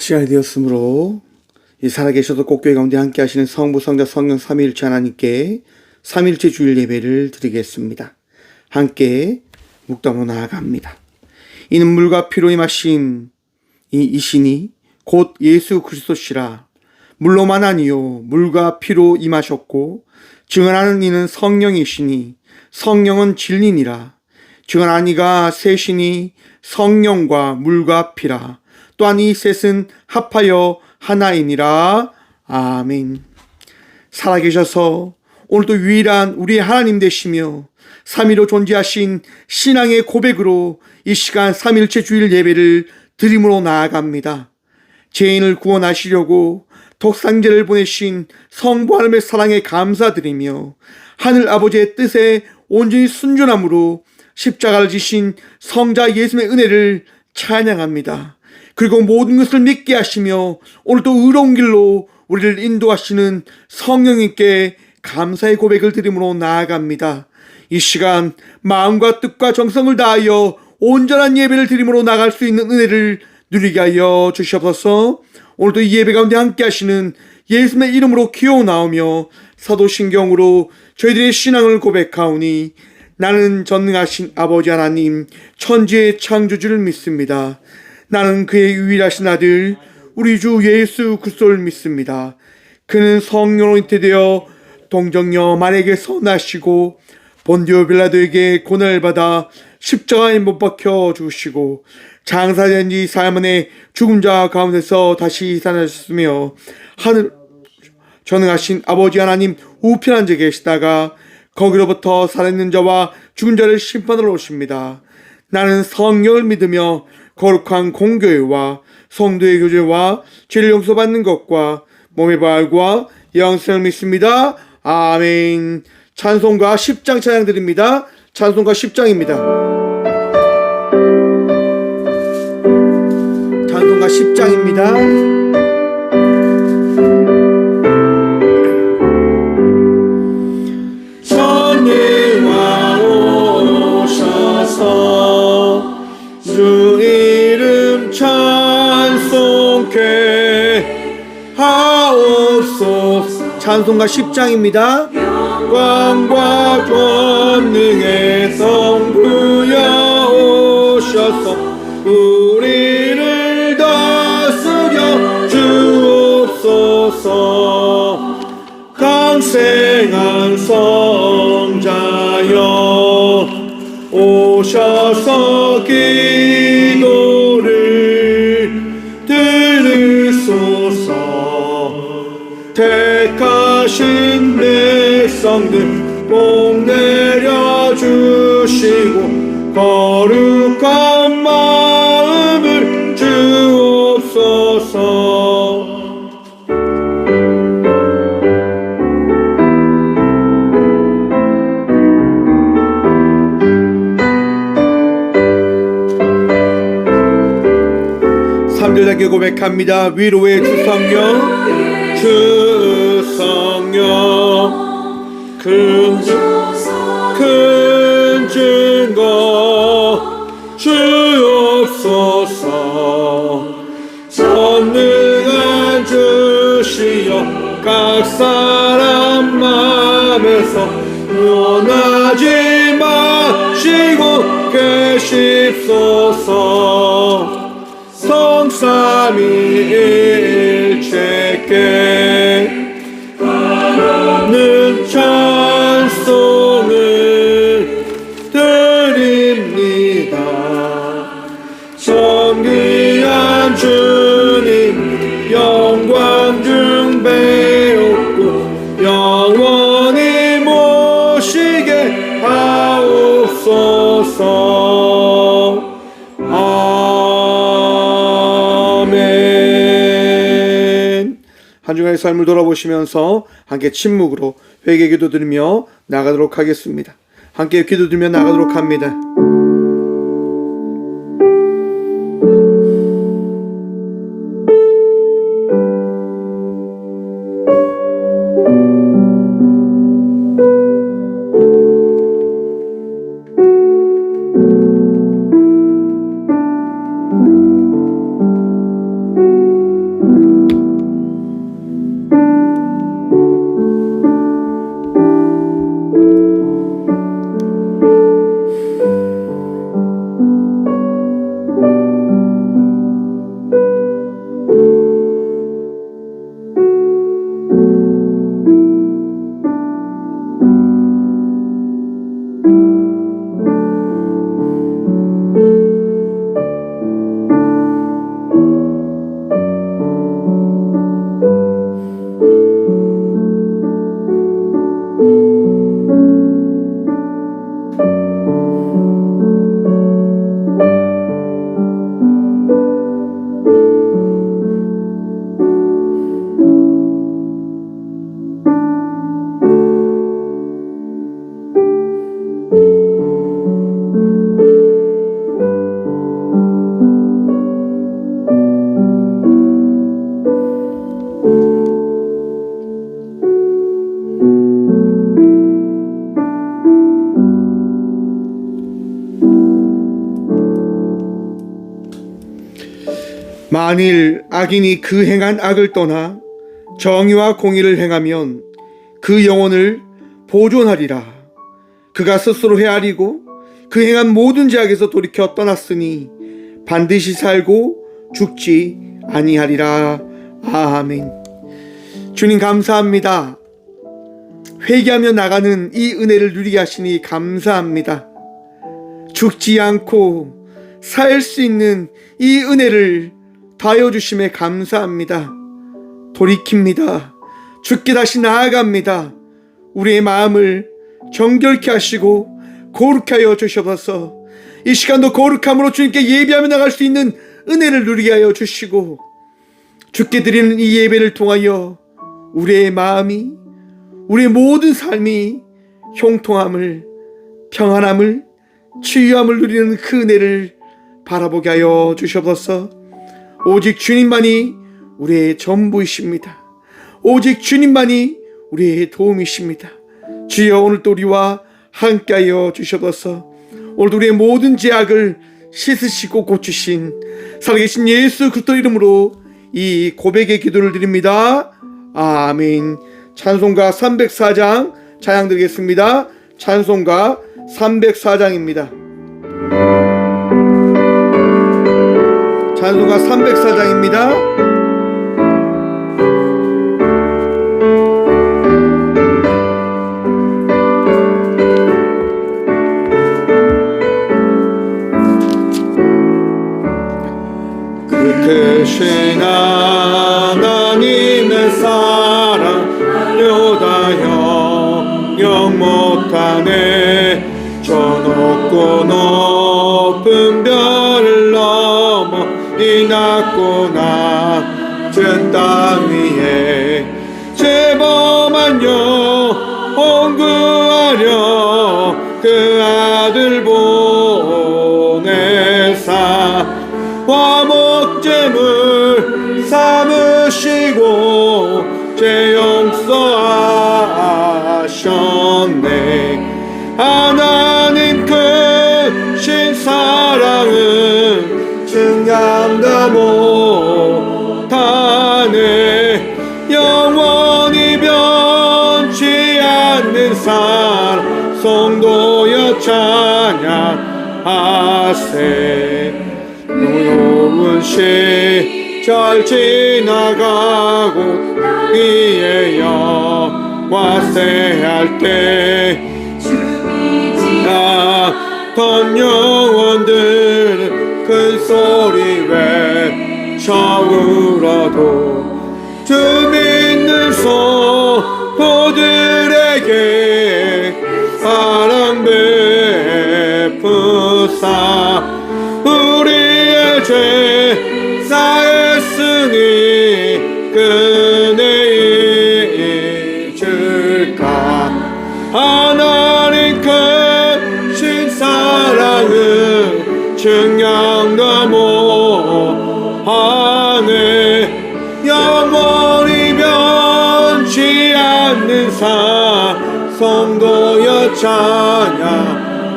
시간이 되었으므로 이 살아계셔도 꼭교회 가운데 함께 하시는 성부, 성자, 성령 삼위일체 하나님께 삼일체 주일 예배를 드리겠습니다. 함께 묵담으로 나아갑니다. 이는 물과 피로 임하신 이 신이 곧 예수 그리스도시라. 물로만 아니요 물과 피로 임하셨고 증언하는 이는 성령이시니 성령은 진리니라. 증언하는 이가 셋이니 성령과 물과 피라. 또한 이 셋은 합하여 하나이니라. 아멘. 살아계셔서 오늘도 유일한 우리의 하나님 되시며 삼위로 존재하신 신앙의 고백으로 이 시간 삼일체 주일 예배를 드림으로 나아갑니다. 죄인을 구원하시려고 독생자를 보내신 성부 하나님의 사랑에 감사드리며 하늘 아버지의 뜻에 온전히 순종함으로 십자가를 지신 성자 예수님의 은혜를 찬양합니다. 그리고 모든 것을 믿게 하시며 오늘도 의로운 길로 우리를 인도하시는 성령님께 감사의 고백을 드림으로 나아갑니다. 이 시간 마음과 뜻과 정성을 다하여 온전한 예배를 드림으로 나갈 수 있는 은혜를 누리게 하여 주시옵소서. 오늘도 이 예배 가운데 함께 하시는 예수님의 이름으로 기어나오며 사도신경으로 저희들의 신앙을 고백하오니 나는 전능하신 아버지 하나님 천지의 창조주를 믿습니다. 나는 그의 유일하신 아들 우리 주 예수 그리스도를 믿습니다. 그는 성령으로 잉태되어 동정녀 마리아에게서 나시고 본디오 빌라도에게 고난을 받아 십자가에 못 박혀 죽으시고 장사된 지 사흘 만에 죽은 자 가운데서 다시 살아나셨으며 하늘 전능하신 아버지 하나님 우편한 데 계시다가 거기로부터 살아있는 자와 죽은 자를 심판하러 오십니다. 나는 성령을 믿으며 거룩한 공교회와 성도의 교제와 죄를 용서받는 것과 몸의 부활과 영생을 믿습니다. 아멘. 찬송가 10장 찬양 드립니다. 찬송가 10장입니다. 찬송가 10장입니다. 주 이름 찬송케 하옵소서. 찬송가 10장입니다. 영광과 권능의 성부여 오셔서 우리를 다스려 주옵소서. 강생한 성자여 오셔서 기도를 들으소서. 택하신 백성들 복 내려주시고 거룩한 마음을 주옵소서. 삼절답게 고백합니다. 위로의 주성령 주성령 큰 증거 주옵소서. 전능한 주시여 각 사람 마음에서 원하지 마시고 계십소서. 성삼위일체께 하는 찬송을 드립니다. 존귀한 주님 영광 중배옵고 영원히 모시게 하옵소서. 한 주간의 삶을 돌아보시면서 함께 침묵으로 회개 기도 드리며 나가도록 하겠습니다. 함께 기도 드리며 나가도록 합니다. 만일 악인이 그 행한 악을 떠나 정의와 공의를 행하면 그 영혼을 보존하리라. 그가 스스로 헤아리고 그 행한 모든 죄악에서 돌이켜 떠났으니 반드시 살고 죽지 아니하리라. 아멘. 주님 감사합니다. 회개하며 나가는 이 은혜를 누리게 하시니 감사합니다. 죽지 않고 살 수 있는 이 은혜를 다하여 주심에 감사합니다. 돌이킵니다. 주께 다시 나아갑니다. 우리의 마음을 정결케 하시고 거룩하게 하여 주셔서 이 시간도 거룩함으로 주님께 예배하며 나갈 수 있는 은혜를 누리게 하여 주시고, 주께 드리는 이 예배를 통하여 우리의 마음이, 우리의 모든 삶이 형통함을, 평안함을, 치유함을 누리는 그 은혜를 바라보게 하여 주셔서 오직 주님만이 우리의 전부이십니다. 오직 주님만이 우리의 도움이십니다. 주여, 오늘도 우리와 함께하여 주셔서 오늘도 우리의 모든 죄악을 씻으시고 고치신 살아계신 예수 그리스도 이름으로 이 고백의 기도를 드립니다. 아멘. 찬송가 304장 찬양 드리겠습니다. 찬송가 304장입니다. 찬송가 304장입니다. 크신 하나님의 사랑 여다여 영 못하네. 저 높고 높은 별을 넘어 이 낮고 낮은 땅 위에 죄범한 영혼 구하려 그 아들 보내사 화목제물 삼으시고 죄 용서하셨네. 하나님 크신 사랑은 증량다 못하네. 영원히 변치 않는 사랑 성도여 찬양하세. 노여운 시절 지나가고 이에 영화세할 때 던 영혼들은 큰 소리 외쳐 울어도 주 믿는 성도들에게 사랑 베푸사 우리의 죄 사했으니 그네 잊을까. 하나님 크신 사랑은 증량다 못하네. 영원히 변치 않는 성도여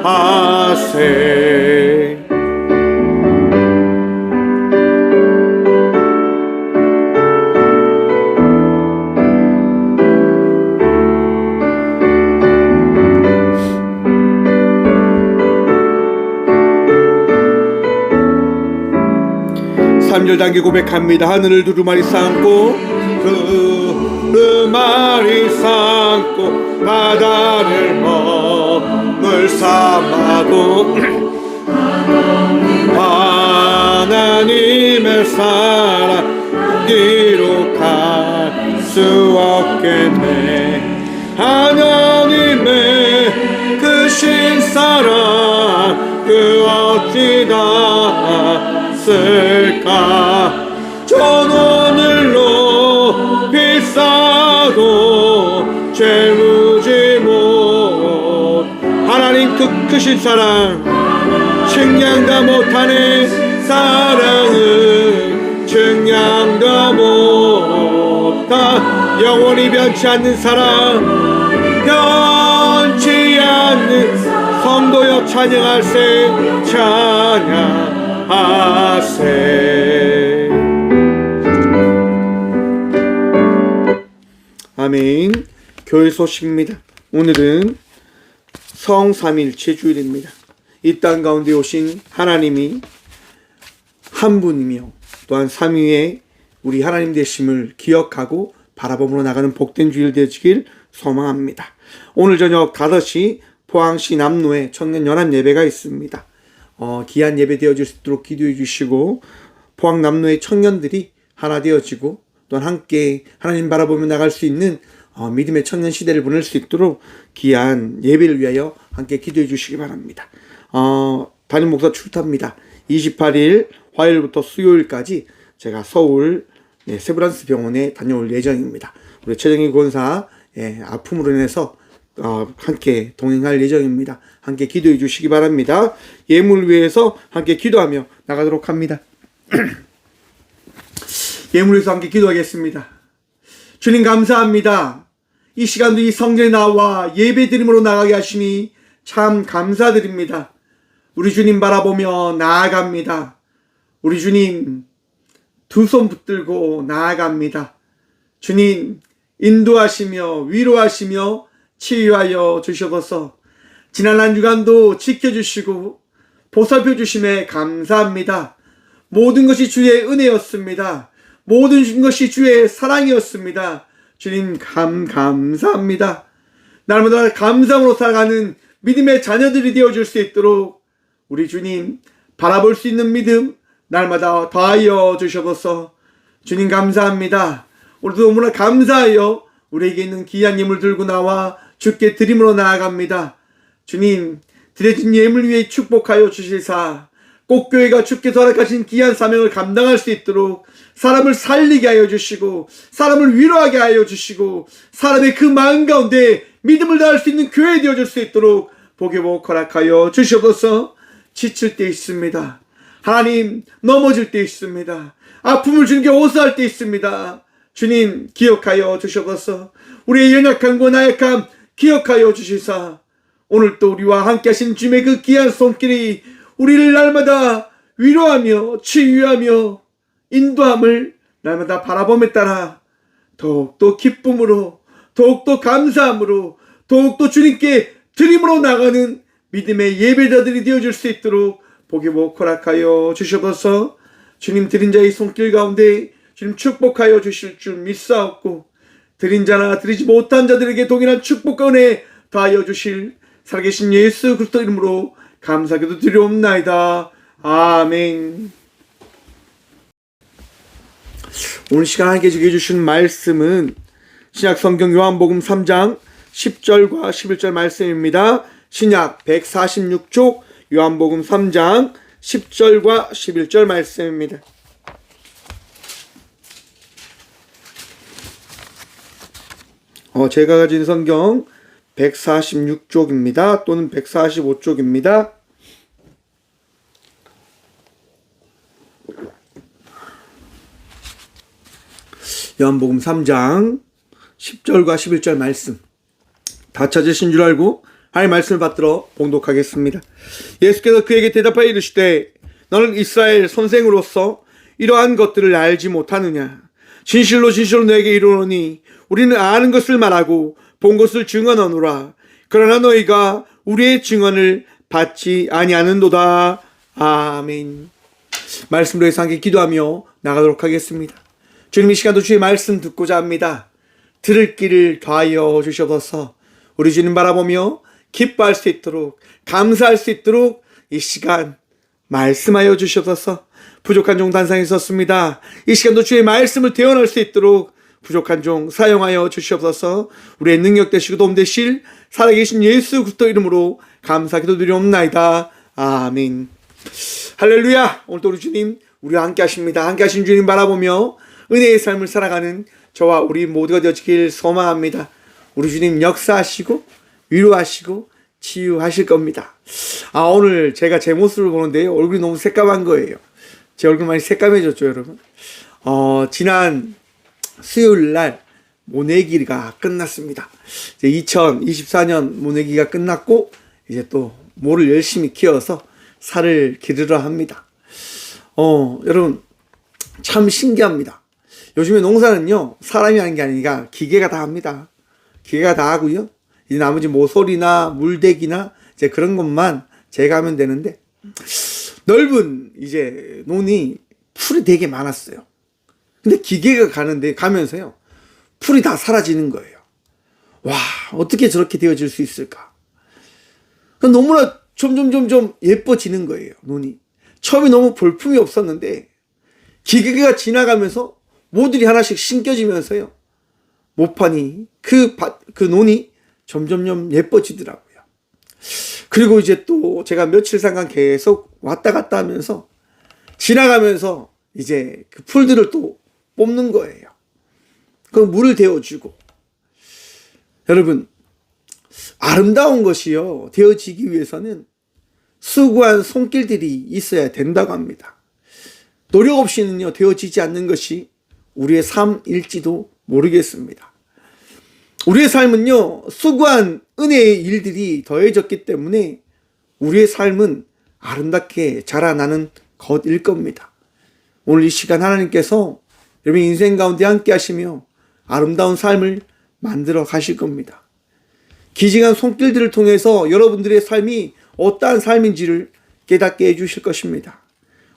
찬양하세. 단계 고백합니다. 하늘을 두루마리 삼고 두루마리 삼고 바다를 머물 삼아도 하나님의 사랑 기록할 수 없겠네. 하나님의 크신 사랑 그 어찌 닿았을까. 전 오늘로 비싸도 채우지 못. 하나님 그 크신 사랑 측량다 못하네. 사랑은 측량다 못하. 영원히 변치 않는 사랑 변치 않는 성도여 찬양하세. 찬양하세. 아멘. 교회 소식입니다. 오늘은 성삼일체 주일입니다. 이 땅 가운데 오신 하나님이 한 분이며 또한 삼위의 우리 하나님 되심을 기억하고 바라봄으로 나가는 복된 주일 되시길 소망합니다. 오늘 저녁 5시 포항시 남로에 청년연합 예배가 있습니다. 귀한 예배 되어질 수 있도록 기도해 주시고 포항 남로의 청년들이 하나 되어지고 또한 함께 하나님 바라보며 나갈 수 있는 믿음의 청년 시대를 보낼 수 있도록 귀한 예배를 위하여 함께 기도해 주시기 바랍니다. 담임 목사 출타입니다. 28일 화요일부터 수요일까지 제가 서울 세브란스 병원에 다녀올 예정입니다. 우리 최정희 권사 아픔으로 인해서 함께 동행할 예정입니다. 함께 기도해 주시기 바랍니다. 예물을 위해서 함께 기도하며 나가도록 합니다. 예물을 위해서 함께 기도하겠습니다. 주님 감사합니다. 이 시간도 이 성전에 나와 예배드림으로 나가게 하시니 참 감사드립니다. 우리 주님 바라보며 나아갑니다. 우리 주님 두 손 붙들고 나아갑니다. 주님 인도하시며 위로하시며 치유하여 주셔서 지난 한 주간도 지켜주시고 보살펴 주심에 감사합니다. 모든 것이 주의 은혜였습니다. 모든 것이 주의 사랑이었습니다. 주님 감사합니다. 날마다 감사함으로 살아가는 믿음의 자녀들이 되어줄 수 있도록 우리 주님 바라볼 수 있는 믿음 날마다 더하여 주셔서 주님 감사합니다. 오늘도 너무나 감사하여 우리에게 있는 귀한 예물 들고 나와 주께 드림으로 나아갑니다. 주님 드려진 예물 위에 축복하여 주실사 꼭교회가 주께서 허락하신 귀한 사명을 감당할 수 있도록 사람을 살리게 하여 주시고 사람을 위로하게 하여 주시고 사람의 그 마음 가운데 믿음을 다할 수 있는 교회 되어줄 수 있도록 복의 복 허락하여 주시옵소서. 지칠 때 있습니다. 하나님 넘어질 때 있습니다. 아픔을 주는 게 오수할 때 있습니다. 주님 기억하여 주시옵소서. 우리의 연약함과 나약함 기억하여 주시사 오늘 또 우리와 함께 하신 주님의 그 귀한 손길이 우리를 날마다 위로하며 치유하며 인도함을 날마다 바라봄에 따라 더욱더 기쁨으로 더욱더 감사함으로 더욱더 주님께 드림으로 나가는 믿음의 예배자들이 되어줄 수 있도록 복의 복 허락하여 주셔서 주님 드린 자의 손길 가운데 주님 축복하여 주실 줄 믿사옵고 드린 자나 드리지 못한 자들에게 동일한 축복과 은혜 더하여 주실 살아계신 예수 그리스도 이름으로 감사기도 드리옵나이다. 아멘. 오늘 시간 함께 해주신 말씀은 신약 성경 요한복음 3장 10절과 11절 말씀입니다. 신약 146쪽 요한복음 3장 10절과 11절 말씀입니다. 제가 가진 성경 146쪽입니다. 또는 145쪽입니다. 요한복음 3장 10절과 11절 말씀 다 찾으신 줄 알고 하나님의 말씀을 받들어 봉독하겠습니다. 예수께서 그에게 대답하여 이르시되 너는 이스라엘 선생으로서 이러한 것들을 알지 못하느냐. 진실로 진실로 너에게 이르노니 우리는 아는 것을 말하고 본 것을 증언하노라. 그러나 너희가 우리의 증언을 받지 아니하는도다. 아멘. 말씀으로 해서 함께 기도하며 나가도록 하겠습니다. 주님 이 시간도 주의 말씀 듣고자 합니다. 들을 길을 더하여 주셔서 우리 주님 바라보며 기뻐할 수 있도록 감사할 수 있도록 이 시간 말씀하여 주셔서 부족한 종 단상에 섰습니다. 이 시간도 주의 말씀을 대언할 수 있도록 부족한 종 사용하여 주시옵소서. 우리의 능력 되시고 도움 되실 살아계신 예수 그리스도 이름으로 감사기도 드리옵나이다. 아멘. 할렐루야. 오늘도 우리 주님 우리와 함께 하십니다. 함께 하신 주님 바라보며 은혜의 삶을 살아가는 저와 우리 모두가 되어지길 소망합니다. 우리 주님 역사하시고 위로하시고 치유하실 겁니다. 오늘 제가 제 모습을 보는데요. 얼굴이 너무 새까만 거예요. 제 얼굴 많이 새까매졌죠, 여러분. 지난 수요일 날 모내기가 끝났습니다. 이제 2024년 모내기가 끝났고 이제 또 모를 열심히 키워서 살을 기르려 합니다. 여러분 참 신기합니다. 요즘에 농사는요, 사람이 하는 게 아니라 기계가 다 합니다. 기계가 다 하고요. 이제 나머지 모서리나 물대기나 이제 그런 것만 제가 하면 되는데, 넓은 이제 논이 풀이 되게 많았어요. 근데 기계가 가면서요, 풀이 다 사라지는 거예요. 와, 어떻게 저렇게 되어질 수 있을까? 너무나 점점 예뻐지는 거예요, 논이. 처음에 너무 볼품이 없었는데, 기계가 지나가면서 모들이 하나씩 신겨지면서요, 모판이, 그 논이 점점 예뻐지더라고요. 그리고 이제 또 제가 며칠간 계속 왔다 갔다 하면서, 지나가면서 이제 그 풀들을 또 뽑는 거예요. 그 물을 데워주고. 여러분, 아름다운 것이요, 되어지기 위해서는 수고한 손길들이 있어야 된다고 합니다. 노력 없이는요, 되어지지 않는 것이 우리의 삶일지도 모르겠습니다. 우리의 삶은요, 수고한 은혜의 일들이 더해졌기 때문에 우리의 삶은 아름답게 자라나는 것일 겁니다. 오늘 이 시간 하나님께서 여러분 인생 가운데 함께 하시며 아름다운 삶을 만들어 가실 겁니다. 기증한 손길들을 통해서 여러분들의 삶이 어떠한 삶인지를 깨닫게 해주실 것입니다.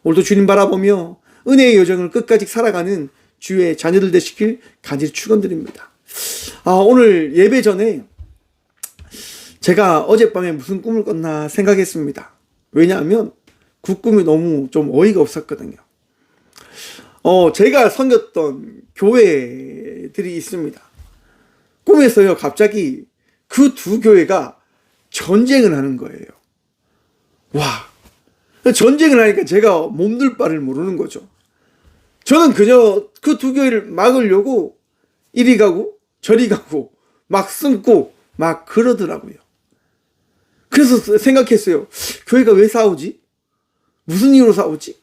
오늘도 주님 바라보며 은혜의 여정을 끝까지 살아가는 주의 자녀들 되시길 간절히 축원드립니다. 오늘 예배 전에 제가 어젯밤에 무슨 꿈을 꿨나 생각했습니다. 왜냐하면 그 꿈이 너무 좀 어이가 없었거든요. 제가 섬겼던 교회들이 있습니다. 꿈에서요, 갑자기 그 두 교회가 전쟁을 하는 거예요. 와, 전쟁을 하니까 제가 몸둘 바를 모르는 거죠. 저는 그저 그 두 교회를 막으려고 이리 가고 저리 가고 막 숨고 막 그러더라고요. 그래서 생각했어요. 교회가 왜 싸우지? 무슨 이유로 싸우지?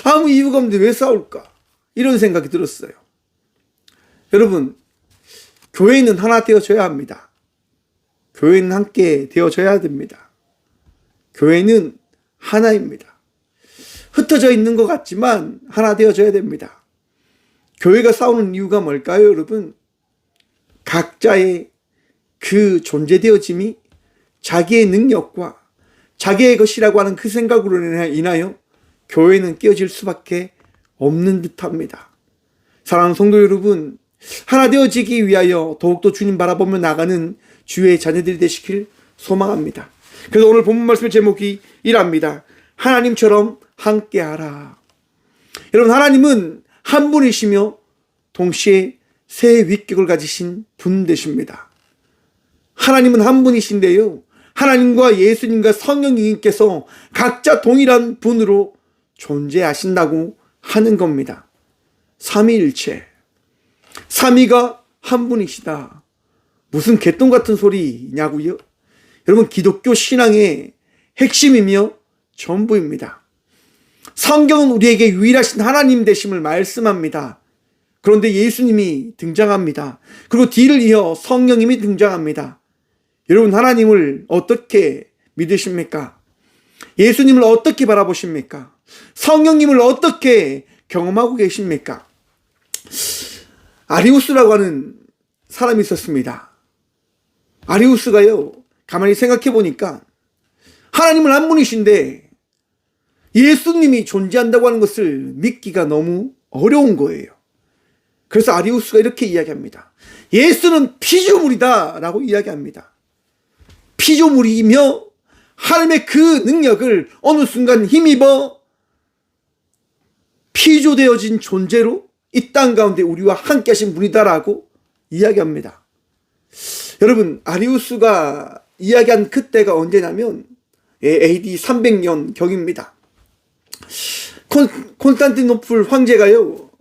아무 이유가 없는데 왜 싸울까? 이런 생각이 들었어요. 여러분, 교회는 하나 되어져야 합니다. 교회는 함께 되어져야 됩니다. 교회는 하나입니다. 흩어져 있는 것 같지만 하나 되어져야 됩니다. 교회가 싸우는 이유가 뭘까요, 여러분? 각자의 그 존재되어짐이 자기의 능력과 자기의 것이라고 하는 그 생각으로 인하여 교회는 깨어질 수밖에 없는 듯합니다. 사랑하는 성도 여러분, 하나 되어지기 위하여 더욱더 주님 바라보며 나가는 주의 자녀들이 되시길 소망합니다. 그래서 오늘 본문 말씀의 제목이 이랍니다. 하나님처럼 함께하라. 여러분, 하나님은 한 분이시며 동시에 세 위격을 가지신 분 되십니다. 하나님은 한 분이신데요, 하나님과 예수님과 성령님께서 각자 동일한 분으로 존재하신다고 하는 겁니다. 삼위일체, 삼위가 한 분이시다. 무슨 개똥 같은 소리냐고요? 여러분, 기독교 신앙의 핵심이며 전부입니다. 성경은 우리에게 유일하신 하나님 되심을 말씀합니다. 그런데 예수님이 등장합니다. 그리고 뒤를 이어 성령님이 등장합니다. 여러분, 하나님을 어떻게 믿으십니까? 예수님을 어떻게 바라보십니까? 성령님을 어떻게 경험하고 계십니까? 아리우스라고 하는 사람이 있었습니다. 아리우스가요, 가만히 생각해 보니까 하나님은 한 분이신데 예수님이 존재한다고 하는 것을 믿기가 너무 어려운 거예요. 그래서 아리우스가 이렇게 이야기합니다. 예수는 피조물이다 라고 이야기합니다. 피조물이며 하나님의 그 능력을 어느 순간 힘입어 피조되어진 존재로 이 땅 가운데 우리와 함께 하신 분이다라고 이야기합니다. 여러분, 아리우스가 이야기한 그때가 언제냐면 AD 300년 경입니다. 콘스탄티노플 황제가요,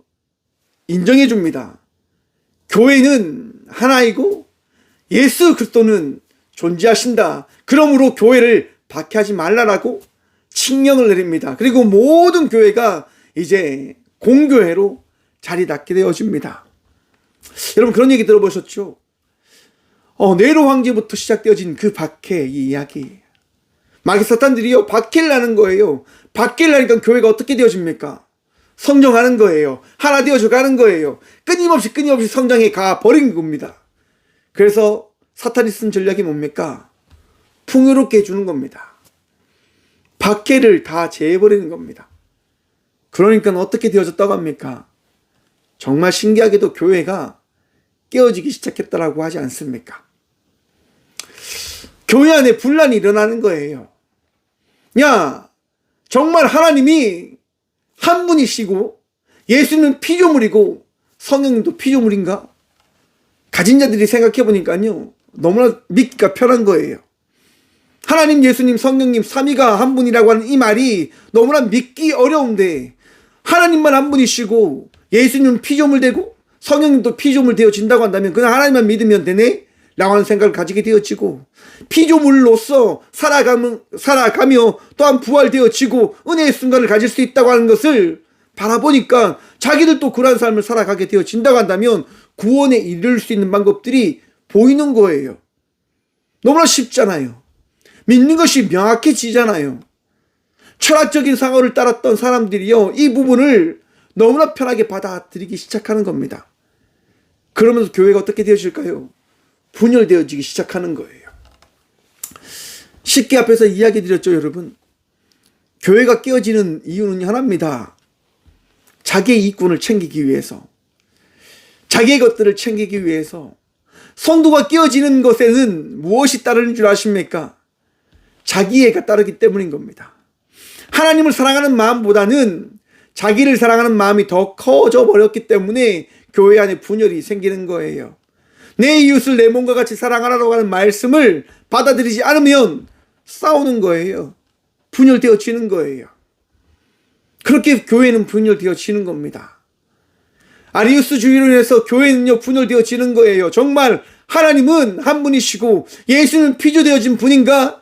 인정해 줍니다. 교회는 하나이고 예수 그리스도는 존재하신다. 그러므로 교회를 박해하지 말라라고 칙령을 내립니다. 그리고 모든 교회가 이제 공교회로 자리 잡게 되어집니다. 여러분, 그런 얘기 들어보셨죠? 네로 황제부터 시작되어진 그 박해 이야기. 마귀 사탄들이요, 박해를 하는 거예요. 박해를 하니까 교회가 어떻게 되어집니까? 성장하는 거예요. 하나 되어져 가는 거예요. 끊임없이 성장해 가 버린 겁니다. 그래서 사탄이 쓴 전략이 뭡니까? 풍요롭게 해주는 겁니다. 박해를 다 제해버리는 겁니다. 그러니까 어떻게 되어졌다고 합니까? 정말 신기하게도 교회가 깨어지기 시작했다라고 하지 않습니까? 교회 안에 분란이 일어나는 거예요. 야, 정말 하나님이 한 분이시고 예수는 피조물이고 성령님도 피조물인가? 가진 자들이 생각해 보니까요, 너무나 믿기가 편한 거예요. 하나님, 예수님, 성령님 삼위가 한 분이라고 하는 이 말이 너무나 믿기 어려운데, 하나님만 한 분이시고 예수님은 피조물 되고 성령님도 피조물 되어진다고 한다면 그냥 하나님만 믿으면 되네? 라고 하는 생각을 가지게 되어지고, 피조물로서 살아가며 또한 부활되어지고 은혜의 순간을 가질 수 있다고 하는 것을 바라보니까 자기들도 그러한 삶을 살아가게 되어진다고 한다면 구원에 이를 수 있는 방법들이 보이는 거예요. 너무나 쉽잖아요. 믿는 것이 명확해지잖아요. 철학적인 상어를 따랐던 사람들이요, 이 부분을 너무나 편하게 받아들이기 시작하는 겁니다. 그러면서 교회가 어떻게 되어질까요? 분열되어지기 시작하는 거예요. 쉽게 앞에서 이야기 드렸죠, 여러분. 교회가 깨어지는 이유는 하나입니다. 자기의 이익군을 챙기기 위해서, 자기의 것들을 챙기기 위해서. 성도가 깨어지는 것에는 무엇이 따르는 줄 아십니까? 자기애가 따르기 때문인 겁니다. 하나님을 사랑하는 마음보다는 자기를 사랑하는 마음이 더 커져 버렸기 때문에 교회 안에 분열이 생기는 거예요. 내 이웃을 내 몸과 같이 사랑하라고 하는 말씀을 받아들이지 않으면 싸우는 거예요. 분열되어지는 거예요. 그렇게 교회는 분열되어지는 겁니다. 아리우스주의로 인해서 교회는요, 분열되어지는 거예요. 정말 하나님은 한 분이시고 예수는 피조되어진 분인가?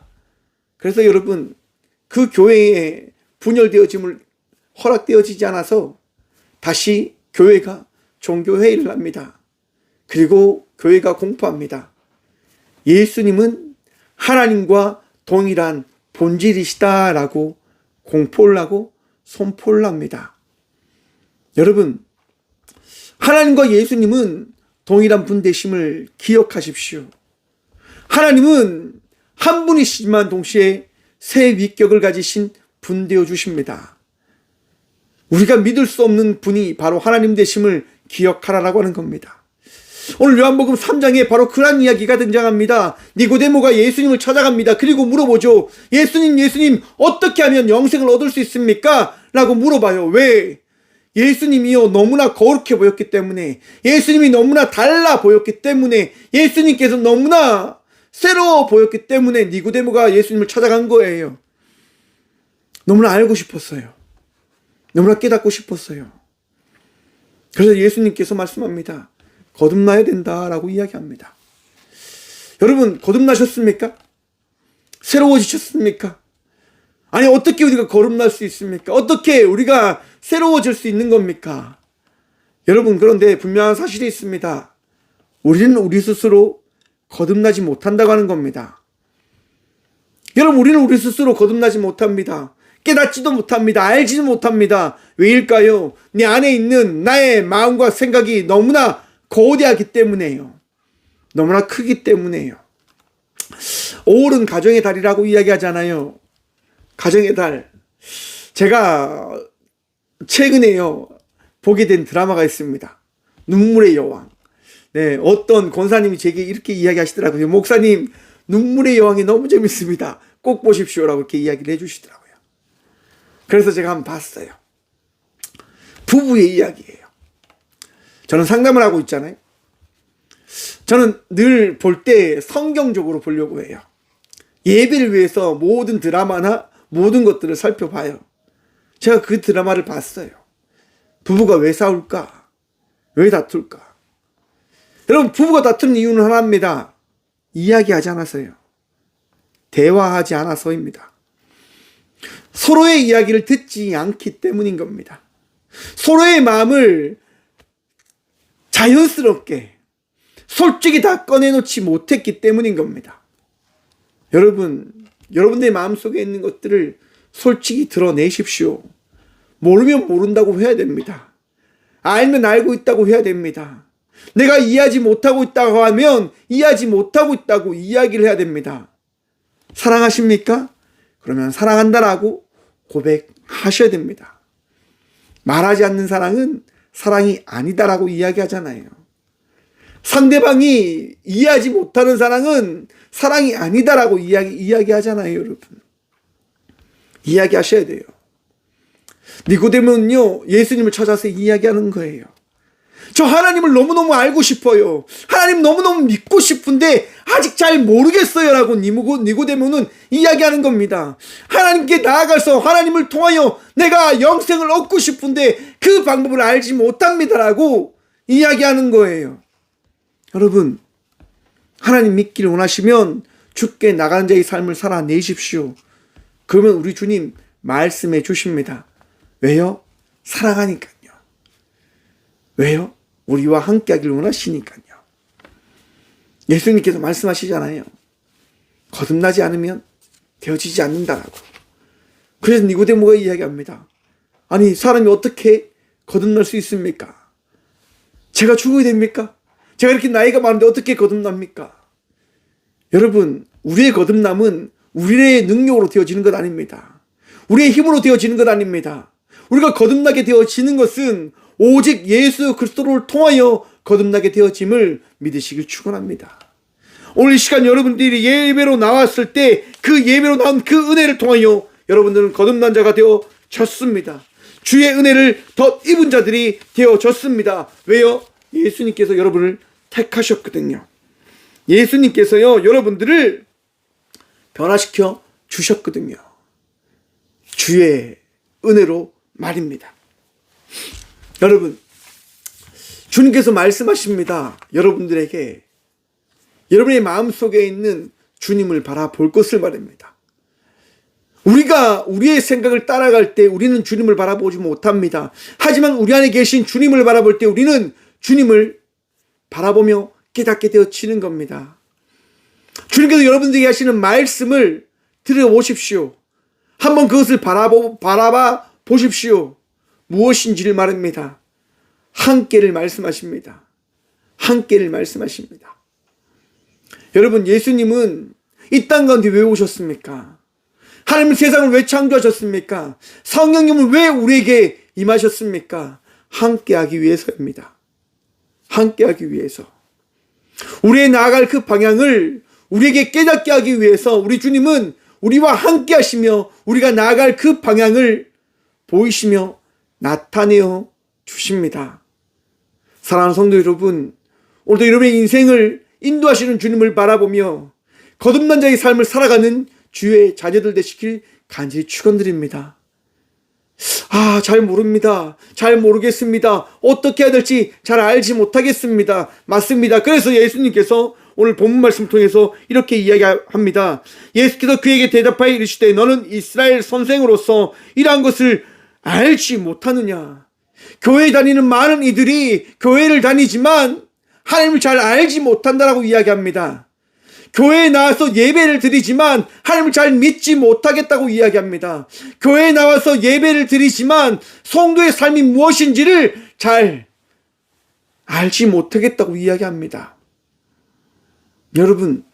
그래서 여러분, 그 교회에 분열되어짐을 허락되어지지 않아서 다시 교회가 종교회의를 합니다. 그리고 교회가 공포합니다. 예수님은 하나님과 동일한 본질이시다라고 공포를 하고 선포를 합니다. 여러분, 하나님과 예수님은 동일한 분 되심을 기억하십시오. 하나님은 한 분이시지만 동시에 세 위격을 가지신 분 되어 주십니다. 우리가 믿을 수 없는 분이 바로 하나님 되심을 기억하라라고 하는 겁니다. 오늘 요한복음 3장에 바로 그런 이야기가 등장합니다. 니고데모가 예수님을 찾아갑니다. 그리고 물어보죠. 예수님, 어떻게 하면 영생을 얻을 수 있습니까? 라고 물어봐요. 왜? 예수님이요, 너무나 거룩해 보였기 때문에, 예수님이 너무나 달라 보였기 때문에, 예수님께서 너무나 새로워 보였기 때문에 니고데모가 예수님을 찾아간 거예요. 너무나 알고 싶었어요. 너무나 깨닫고 싶었어요. 그래서 예수님께서 말씀합니다. 거듭나야 된다라고 이야기합니다. 여러분, 거듭나셨습니까? 새로워지셨습니까? 아니, 어떻게 우리가 거듭날 수 있습니까? 어떻게 우리가 새로워질 수 있는 겁니까? 여러분, 그런데 분명한 사실이 있습니다. 우리는 우리 스스로 거듭나지 못한다고 하는 겁니다. 여러분, 우리는 우리 스스로 거듭나지 못합니다. 깨닫지도 못합니다. 알지도 못합니다. 왜일까요? 내 안에 있는 나의 마음과 생각이 너무나 거대하기 때문에요. 너무나 크기 때문에요. 5월은 가정의 달이라고 이야기하잖아요. 가정의 달. 제가 최근에요, 보게 된 드라마가 있습니다. 눈물의 여왕. 네, 어떤 권사님이 제게 이렇게 이야기하시더라고요. 목사님, 눈물의 여왕이 너무 재밌습니다. 꼭 보십시오라고 이렇게 이야기를 해주시더라고요. 그래서 제가 한번 봤어요. 부부의 이야기예요. 저는 상담을 하고 있잖아요. 저는 늘 볼 때 성경적으로 보려고 해요. 예배를 위해서 모든 드라마나 모든 것들을 살펴봐요. 제가 그 드라마를 봤어요. 부부가 왜 싸울까? 왜 다툴까? 여러분, 부부가 다투는 이유는 하나입니다. 이야기하지 않아서요. 대화하지 않아서입니다. 서로의 이야기를 듣지 않기 때문인 겁니다. 서로의 마음을 자연스럽게 솔직히 다 꺼내놓지 못했기 때문인 겁니다. 여러분, 여러분들의 마음속에 있는 것들을 솔직히 드러내십시오. 모르면 모른다고 해야 됩니다. 알면 알고 있다고 해야 됩니다. 내가 이해하지 못하고 있다고 하면 이해하지 못하고 있다고 이야기를 해야 됩니다. 사랑하십니까? 그러면 사랑한다라고 고백하셔야 됩니다. 말하지 않는 사랑은 사랑이 아니다라고 이야기하잖아요. 상대방이 이해하지 못하는 사랑은 사랑이 아니다라고 이야기하잖아요, 여러분. 이야기하셔야 돼요. 니고데모는요, 예수님을 찾아서 이야기하는 거예요. 저 하나님을 너무너무 알고 싶어요. 하나님 너무너무 믿고 싶은데 아직 잘 모르겠어요 라고 니고데모는 이야기하는 겁니다. 하나님께 나아가서 하나님을 통하여 내가 영생을 얻고 싶은데 그 방법을 알지 못합니다 라고 이야기하는 거예요. 여러분, 하나님 믿기를 원하시면 주께 나가는 자의 삶을 살아내십시오. 그러면 우리 주님 말씀해 주십니다. 왜요? 사랑하니까요. 왜요? 우리와 함께 하기를 원하시니까요. 예수님께서 말씀하시잖아요. 거듭나지 않으면 되어지지 않는다라고. 그래서 니고데모가 이야기합니다. 아니, 사람이 어떻게 거듭날 수 있습니까? 제가 죽어야 됩니까? 제가 이렇게 나이가 많은데 어떻게 거듭납니까? 여러분, 우리의 거듭남은 우리의 능력으로 되어지는 것 아닙니다. 우리의 힘으로 되어지는 것 아닙니다. 우리가 거듭나게 되어지는 것은 오직 예수 그리스도를 통하여 거듭나게 되어짐을 믿으시길 축원합니다. 오늘 이 시간 여러분들이 예배로 나왔을 때 그 예배로 나온 그 은혜를 통하여 여러분들은 거듭난 자가 되어졌습니다. 주의 은혜를 덧입은 자들이 되어졌습니다. 왜요? 예수님께서 여러분을 택하셨거든요. 예수님께서요, 여러분들을 변화시켜 주셨거든요. 주의 은혜로 말입니다. 여러분, 주님께서 말씀하십니다. 여러분들에게 여러분의 마음속에 있는 주님을 바라볼 것을 말입니다. 우리가 우리의 생각을 따라갈 때 우리는 주님을 바라보지 못합니다. 하지만 우리 안에 계신 주님을 바라볼 때 우리는 주님을 바라보며 깨닫게 되어지는 겁니다. 주님께서 여러분들에게 하시는 말씀을 들어보십시오. 한번 그것을 바라봐 보십시오. 무엇인지를 말합니다. 함께를 말씀하십니다. 함께를 말씀하십니다. 여러분, 예수님은 이 땅 가운데 왜 오셨습니까? 하나님은 세상을 왜 창조하셨습니까? 성령님은 왜 우리에게 임하셨습니까? 함께하기 위해서입니다. 함께하기 위해서. 우리의 나아갈 그 방향을 우리에게 깨닫게 하기 위해서 우리 주님은 우리와 함께 하시며 우리가 나아갈 그 방향을 보이시며 나타내어 주십니다. 사랑하는 성도 여러분, 오늘도 여러분의 인생을 인도하시는 주님을 바라보며 거듭난 자의 삶을 살아가는 주의 자녀들 되시길 간절히 축원드립니다. 잘 모릅니다. 잘 모르겠습니다. 어떻게 해야 될지 잘 알지 못하겠습니다. 맞습니다. 그래서 예수님께서 오늘 본문 말씀 통해서 이렇게 이야기합니다. 예수께서 그에게 대답하여 이르시되 너는 이스라엘 선생으로서 이러한 것을 알지 못하느냐? 교회에 다니는 많은 이들이 교회를 다니지만 하나님을 잘 알지 못한다라고 이야기합니다. 교회에 나와서 예배를 드리지만 하나님을 잘 믿지 못하겠다고 이야기합니다. 교회에 나와서 예배를 드리지만 성도의 삶이 무엇인지를 잘 알지 못하겠다고 이야기합니다. 여러분,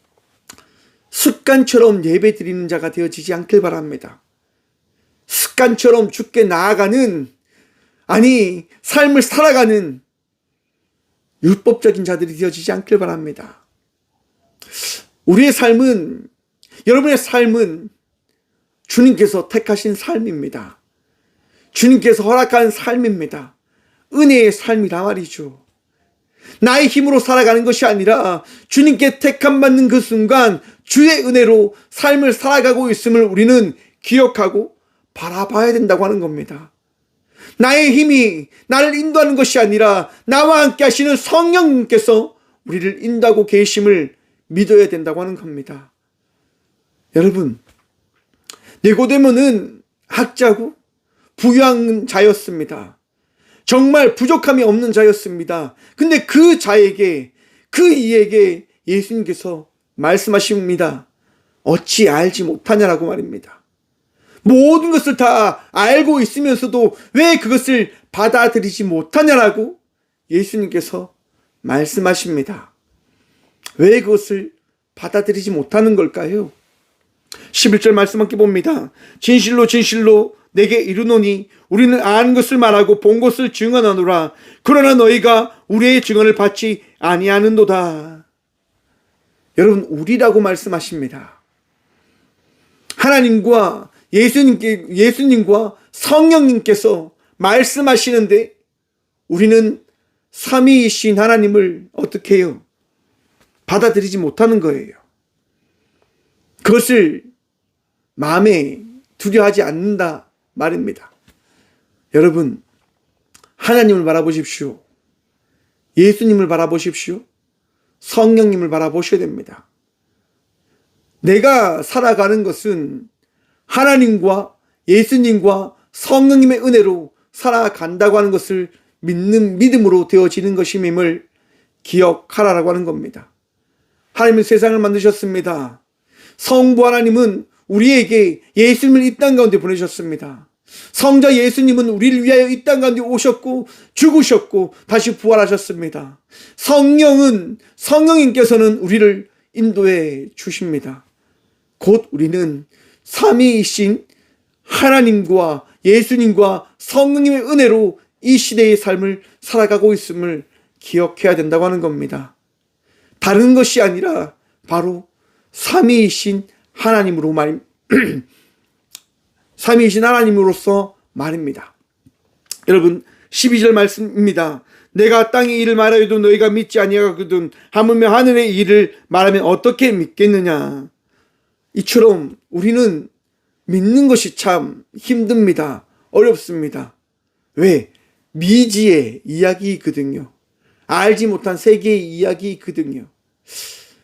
습관처럼 예배 드리는 자가 되어지지 않길 바랍니다. 습관처럼 주께 나아가는, 삶을 살아가는 율법적인 자들이 되어지지 않길 바랍니다. 우리의 삶은, 여러분의 삶은 주님께서 택하신 삶입니다. 주님께서 허락한 삶입니다. 은혜의 삶이라 말이죠. 나의 힘으로 살아가는 것이 아니라 주님께 택함 받는 그 순간 주의 은혜로 삶을 살아가고 있음을 우리는 기억하고 바라봐야 된다고 하는 겁니다. 나의 힘이 나를 인도하는 것이 아니라 나와 함께 하시는 성령님께서 우리를 인도하고 계심을 믿어야 된다고 하는 겁니다. 여러분, 니고데모는 학자고 부유한 자였습니다. 정말 부족함이 없는 자였습니다. 근데 그 자에게, 그 이에게 예수님께서 말씀하십니다. 어찌 알지 못하냐라고 말입니다. 모든 것을 다 알고 있으면서도 왜 그것을 받아들이지 못하냐라고 예수님께서 말씀하십니다. 왜 그것을 받아들이지 못하는 걸까요? 11절 말씀 함께 봅니다. 진실로 진실로 내게 이르노니 우리는 아는 것을 말하고 본 것을 증언하노라. 그러나 너희가 우리의 증언을 받지 아니하는도다. 여러분, 우리라고 말씀하십니다. 하나님과 예수님과 성령님께서 말씀하시는데 우리는 삼위이신 하나님을 어떻게 해요? 받아들이지 못하는 거예요. 그것을 마음에 두려워하지 않는다 말입니다. 여러분, 하나님을 바라보십시오. 예수님을 바라보십시오. 성령님을 바라보셔야 됩니다. 내가 살아가는 것은 하나님과 예수님과 성령님의 은혜로 살아간다고 하는 것을 믿는 믿음으로 되어지는 것임을 기억하라라고 하는 겁니다. 하나님은 세상을 만드셨습니다. 성부 하나님은 우리에게 예수님을 이 땅 가운데 보내셨습니다. 성자 예수님은 우리를 위하여 이 땅 가운데 오셨고 죽으셨고 다시 부활하셨습니다. 성령님께서는 우리를 인도해 주십니다. 곧 우리는 삼위이신 하나님과 예수님과 성령님의 은혜로 이 시대의 삶을 살아가고 있음을 기억해야 된다고 하는 겁니다. 다른 것이 아니라 바로 삼위이신 하나님으로 삼위이신 하나님으로서 말입니다. 여러분, 12절 말씀입니다. 내가 땅의 일을 말하여도 너희가 믿지 아니하거든 하물며 하늘의 일을 말하면 어떻게 믿겠느냐. 이처럼 우리는 믿는 것이 참 힘듭니다. 어렵습니다. 왜? 미지의 이야기거든요. 알지 못한 세계의 이야기거든요.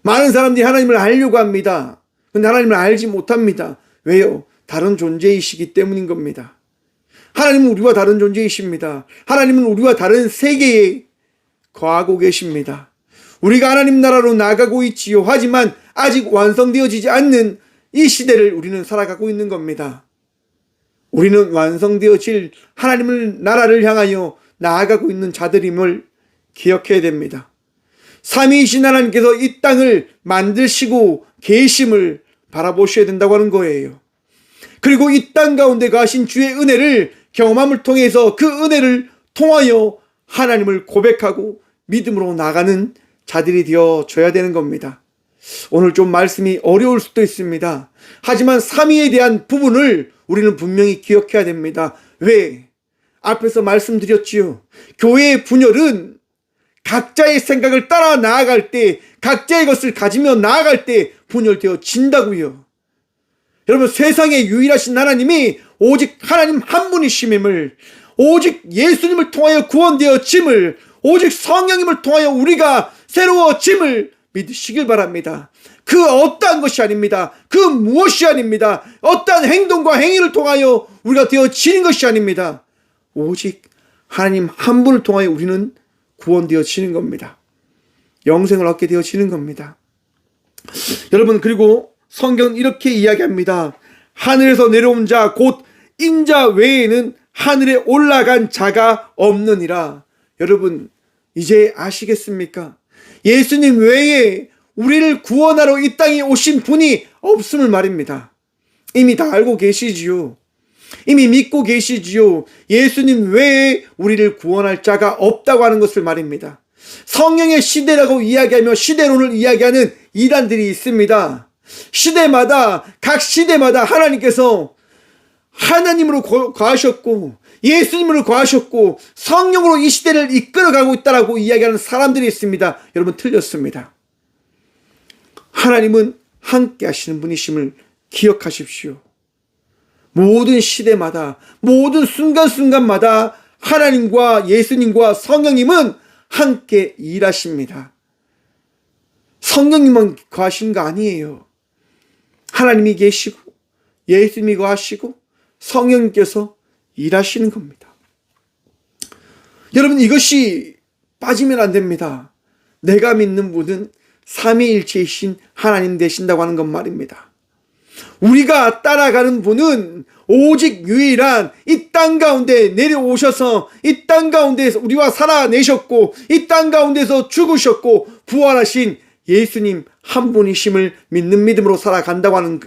많은 사람들이 하나님을 알려고 합니다. 근데 하나님을 알지 못합니다. 왜요? 다른 존재이시기 때문인 겁니다. 하나님은 우리와 다른 존재이십니다. 하나님은 우리와 다른 세계에 거하고 계십니다. 우리가 하나님 나라로 나가고 있지요. 하지만 아직 완성되어지지 않는 이 시대를 우리는 살아가고 있는 겁니다. 우리는 완성되어질 하나님의 나라를 향하여 나아가고 있는 자들임을 기억해야 됩니다. 삼위이신 하나님께서 이 땅을 만드시고 계심을 바라보셔야 된다고 하는 거예요. 그리고 이 땅 가운데 가신 주의 은혜를 경험함을 통해서 그 은혜를 통하여 하나님을 고백하고 믿음으로 나가는 자들이 되어줘야 되는 겁니다. 오늘 좀 말씀이 어려울 수도 있습니다. 하지만 삼위에 대한 부분을 우리는 분명히 기억해야 됩니다. 왜? 앞에서 말씀드렸지요. 교회의 분열은 각자의 생각을 따라 나아갈 때, 각자의 것을 가지며 나아갈 때 분열되어진다고요. 여러분, 세상에 유일하신 하나님이 오직 하나님 한 분이심임을, 오직 예수님을 통하여 구원되어짐을, 오직 성령님을 통하여 우리가 새로워짐을 믿으시길 바랍니다. 그 어떠한 것이 아닙니다. 그 무엇이 아닙니다. 어떠한 행동과 행위를 통하여 우리가 되어지는 것이 아닙니다. 오직 하나님 한 분을 통하여 우리는 구원되어지는 겁니다. 영생을 얻게 되어지는 겁니다. 여러분, 그리고 성경은 이렇게 이야기합니다. 하늘에서 내려온 자 곧 인자 외에는 하늘에 올라간 자가 없느니라. 여러분, 이제 아시겠습니까? 예수님 외에 우리를 구원하러 이 땅에 오신 분이 없음을 말입니다. 이미 다 알고 계시지요. 이미 믿고 계시지요. 예수님 외에 우리를 구원할 자가 없다고 하는 것을 말입니다. 성령의 시대라고 이야기하며 시대론을 이야기하는 이단들이 있습니다. 각 시대마다 하나님께서 하나님으로 거하셨고 예수님으로 거하셨고 성령으로 이 시대를 이끌어가고 있다라고 이야기하는 사람들이 있습니다. 여러분, 틀렸습니다. 하나님은 함께 하시는 분이심을 기억하십시오. 모든 시대마다, 모든 순간순간마다 하나님과 예수님과 성령님은 함께 일하십니다. 성령님만 거하시는 거 아니에요. 하나님이 계시고 예수님이 거하시고 성령님께서 일하시는 겁니다. 여러분, 이것이 빠지면 안 됩니다. 내가 믿는 분은 삼위일체이신 하나님 되신다고 하는 것 말입니다. 우리가 따라가는 분은 오직 유일한 이 땅 가운데 내려오셔서 이 땅 가운데에서 우리와 살아내셨고 이 땅 가운데서 죽으셨고 부활하신 예수님 한 분이심을 믿는 믿음으로 살아간다고 하는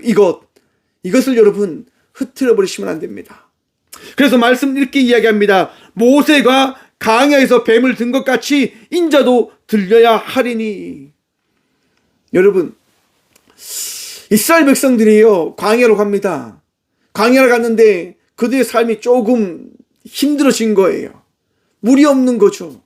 이것을 여러분 흐트러 버리시면 안 됩니다. 그래서 말씀 이렇게 이야기합니다. 모세가 광야에서 뱀을 든 것 같이 인자도 들려야 하리니. 여러분, 이스라엘 백성들이요 광야로 갑니다. 광야로 갔는데 그들의 삶이 조금 힘들어진 거예요. 물이 없는 거죠.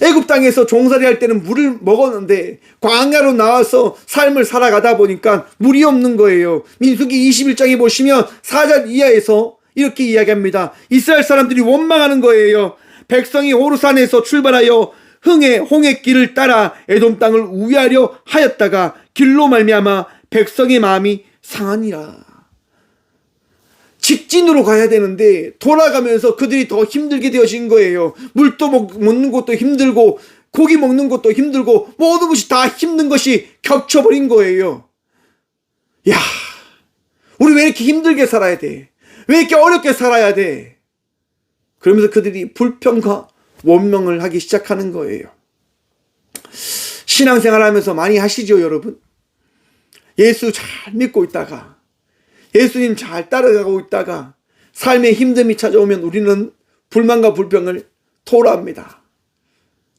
애굽 땅에서 종살이 할 때는 물을 먹었는데 광야로 나와서 삶을 살아가다 보니까 물이 없는 거예요. 민수기 21장에 보시면 4절 이하에서 이렇게 이야기합니다. 이스라엘 사람들이 원망하는 거예요. 백성이 호르산에서 출발하여 홍해 길을 따라 에돔 땅을 우회하려 하였다가 길로 말미암아 백성의 마음이 상하니라. 직진으로 가야 되는데 돌아가면서 그들이 더 힘들게 되어진 거예요. 물도 먹는 것도 힘들고 고기 먹는 것도 힘들고 모든 것이 다 힘든 것이 겹쳐버린 거예요. 야, 우리 왜 이렇게 힘들게 살아야 돼? 왜 이렇게 어렵게 살아야 돼? 그러면서 그들이 불평과 원망을 하기 시작하는 거예요. 신앙생활 하면서 많이 하시죠, 여러분? 예수 잘 믿고 있다가 예수님 잘 따라가고 있다가 삶의 힘듦이 찾아오면 우리는 불만과 불평을 토로합니다.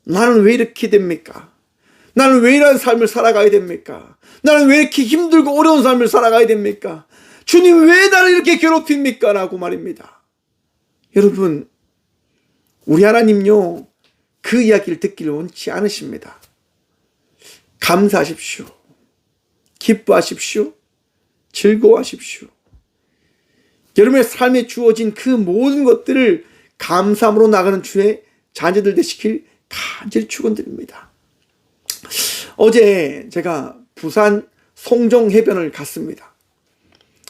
나는 왜 이렇게 됩니까? 나는 왜 이런 삶을 살아가야 됩니까? 나는 왜 이렇게 힘들고 어려운 삶을 살아가야 됩니까? 주님 왜 나를 이렇게 괴롭힙니까? 라고 말입니다. 여러분, 우리 하나님요 그 이야기를 듣기를 원치 않으십니다. 감사하십시오. 기뻐하십시오. 즐거워하십시오. 여러분의 삶에 주어진 그 모든 것들을 감사함으로 나가는 주의 자녀들 되시길 간절히 축원드립니다. 어제 제가 부산 송정 해변을 갔습니다.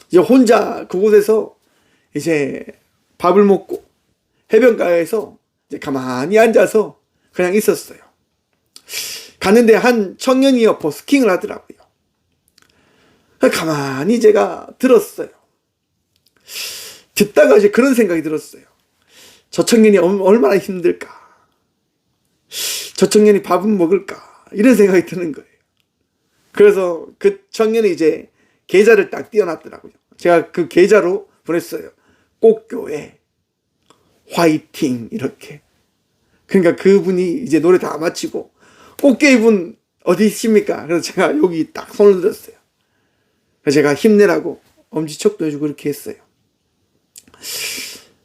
이제 혼자 그곳에서 이제 밥을 먹고 해변가에서 이제 가만히 앉아서 그냥 있었어요. 갔는데 한 청년이 버스킹을 하더라고요. 가만히 제가 들었어요. 듣다가 이제 그런 생각이 들었어요. 저 청년이 얼마나 힘들까? 저 청년이 밥은 먹을까? 이런 생각이 드는 거예요. 그래서 그 청년이 이제 계좌를 딱 띄워놨더라고요. 제가 그 계좌로 보냈어요. 꼭교회 화이팅 이렇게. 그러니까 그분이 이제 노래 다 마치고 꼭교회 분 어디 있습니까? 그래서 제가 여기 딱 손을 들었어요. 그래서 제가 힘내라고 엄지척도 해주고 그렇게 했어요.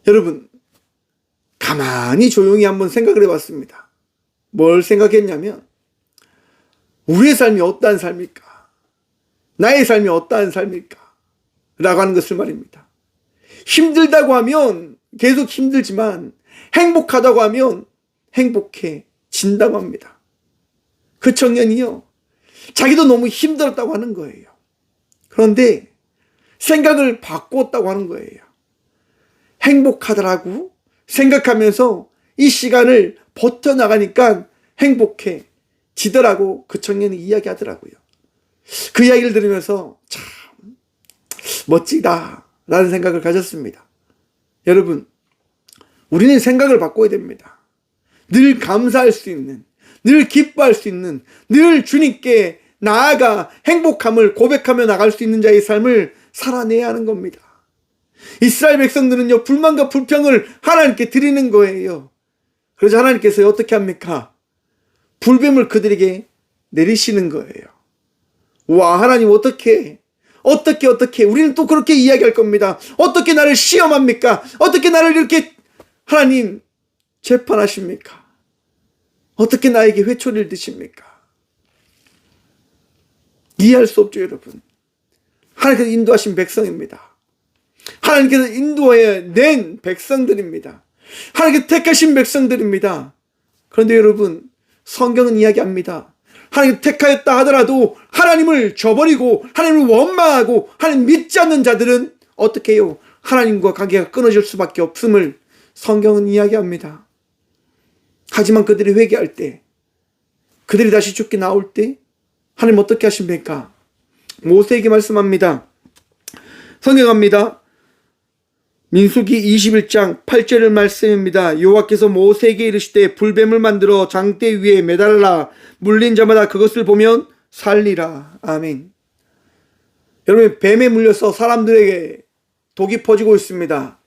여러분, 가만히 조용히 한번 생각을 해봤습니다. 뭘 생각했냐면 우리의 삶이 어떠한 삶일까? 나의 삶이 어떠한 삶일까? 라고 하는 것을 말입니다. 힘들다고 하면 계속 힘들지만 행복하다고 하면 행복해진다고 합니다. 그 청년이요, 자기도 너무 힘들었다고 하는 거예요. 그런데 생각을 바꾸었다고 하는 거예요. 행복하더라고 생각하면서 이 시간을 버텨나가니까 행복해지더라고 그 청년이 이야기하더라고요. 그 이야기를 들으면서 참 멋지다 라는 생각을 가졌습니다. 여러분, 우리는 생각을 바꿔야 됩니다. 늘 감사할 수 있는, 늘 기뻐할 수 있는, 늘 주님께 나아가 행복함을 고백하며 나갈 수 있는 자의 삶을 살아내야 하는 겁니다. 이스라엘 백성들은요, 불만과 불평을 하나님께 드리는 거예요. 그래서 하나님께서 어떻게 합니까? 불뱀을 그들에게 내리시는 거예요. 와, 하나님 어떻게 우리는 또 그렇게 이야기할 겁니다. 어떻게 나를 시험합니까? 어떻게 나를 이렇게 하나님 재판하십니까? 어떻게 나에게 회초리를 드십니까? 이해할 수 없죠, 여러분. 하나님께서 인도하신 백성입니다. 하나님께서 인도해 낸 백성들입니다. 하나님께서 택하신 백성들입니다. 그런데 여러분, 성경은 이야기합니다. 하나님 택하였다 하더라도 하나님을 저버리고 하나님을 원망하고 하나님 믿지 않는 자들은 어떻게 해요? 하나님과 관계가 끊어질 수밖에 없음을 성경은 이야기합니다. 하지만 그들이 회개할 때, 그들이 다시 죽게 나올 때 하나님 어떻게 하십니까? 모세에게 말씀합니다. 성경합니다. 민수기 21장 8절의 말씀입니다. 여호와께서 모세에게 이르시되 불뱀을 만들어 장대 위에 매달라 물린 자마다 그것을 보면 살리라. 아멘. 여러분, 뱀에 물려서 사람들에게 독이 퍼지고 있습니다.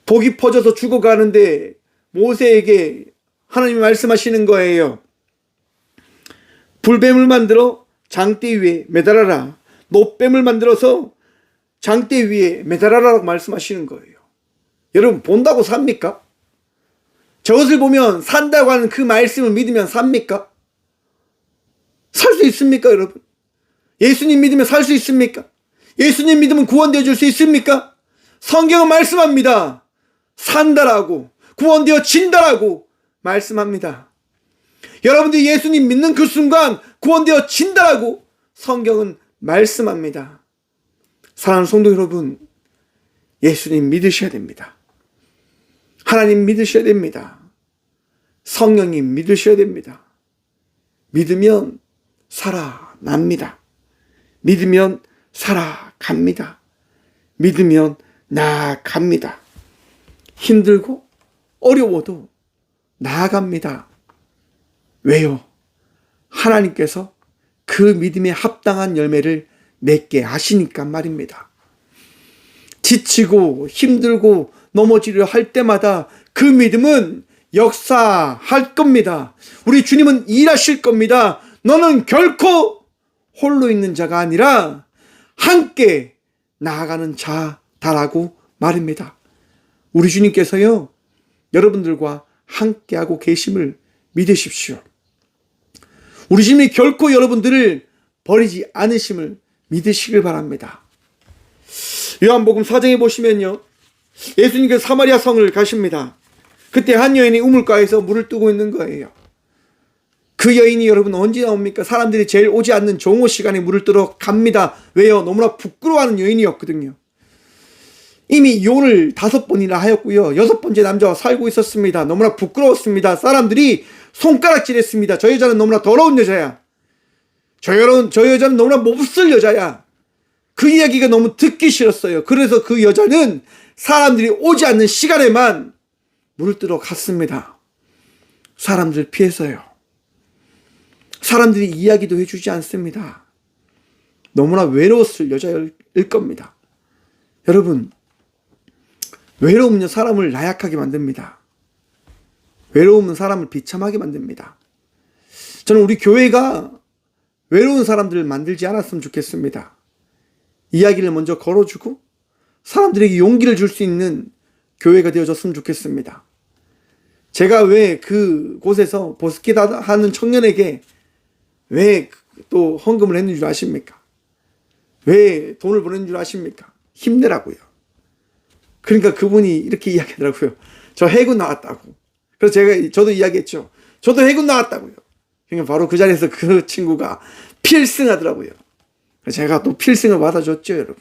독이 퍼져서 죽어가는데 모세에게 하나님이 말씀하시는 거예요. 불뱀을 만들어 장대 위에 매달아라. 노뱀을 만들어서 장대 위에 매달아라라고 말씀하시는 거예요. 여러분, 본다고 삽니까? 저것을 보면 산다고 하는 그 말씀을 믿으면 삽니까? 살 수 있습니까, 여러분? 예수님 믿으면 살 수 있습니까? 예수님 믿으면 구원되어 줄 수 있습니까? 성경은 말씀합니다. 산다라고, 구원되어 진다라고 말씀합니다. 여러분들이 예수님 믿는 그 순간 구원되어 진다라고 성경은 말씀합니다. 사랑하는 성도 여러분, 예수님 믿으셔야 됩니다. 하나님 믿으셔야 됩니다. 성령님 믿으셔야 됩니다. 믿으면 살아납니다. 믿으면 살아갑니다. 믿으면 나아갑니다. 힘들고 어려워도 나아갑니다. 왜요? 하나님께서 그 믿음에 합당한 열매를 맺게 하시니까 말입니다. 지치고 힘들고 넘어지려 할 때마다 그 믿음은 역사할 겁니다. 우리 주님은 일하실 겁니다. 너는 결코 홀로 있는 자가 아니라 함께 나아가는 자다라고 말입니다. 우리 주님께서요, 여러분들과 함께하고 계심을 믿으십시오. 우리 주님이 결코 여러분들을 버리지 않으심을 믿으시길 바랍니다. 요한복음 4장에 보시면요, 예수님께서 사마리아 성을 가십니다. 그때 한 여인이 우물가에서 물을 뜨고 있는 거예요. 그 여인이 여러분 언제 나옵니까? 사람들이 제일 오지 않는 종호 시간에 물을 뜨러 갑니다. 왜요? 너무나 부끄러워하는 여인이었거든요. 이미 이혼을 5번이나 하였고요, 6번째 남자와 살고 있었습니다. 너무나 부끄러웠습니다. 사람들이 손가락질했습니다. 저 여자는 너무나 더러운 여자야. 저 여자는 너무나 몹쓸 여자야. 그 이야기가 너무 듣기 싫었어요. 그래서 그 여자는 사람들이 오지 않는 시간에만 물을 뜨러 갔습니다. 사람들 피해서요. 사람들이 이야기도 해주지 않습니다. 너무나 외로웠을 여자일 겁니다. 여러분, 외로움은요, 사람을 나약하게 만듭니다. 외로움은 사람을 비참하게 만듭니다. 저는 우리 교회가 외로운 사람들을 만들지 않았으면 좋겠습니다. 이야기를 먼저 걸어주고 사람들에게 용기를 줄 수 있는 교회가 되어줬으면 좋겠습니다. 제가 왜 그곳에서 버스킷 하는 청년에게 왜 또 헌금을 했는 줄 아십니까? 왜 돈을 보낸 줄 아십니까? 힘내라고요. 그러니까 그분이 이렇게 이야기하더라고요. 저 해군 나왔다고. 그래서 저도 이야기했죠. 저도 해군 나왔다고요. 그러니까 바로 그 자리에서 그 친구가 필승하더라고요. 그래서 제가 또 필승을 받아줬죠, 여러분.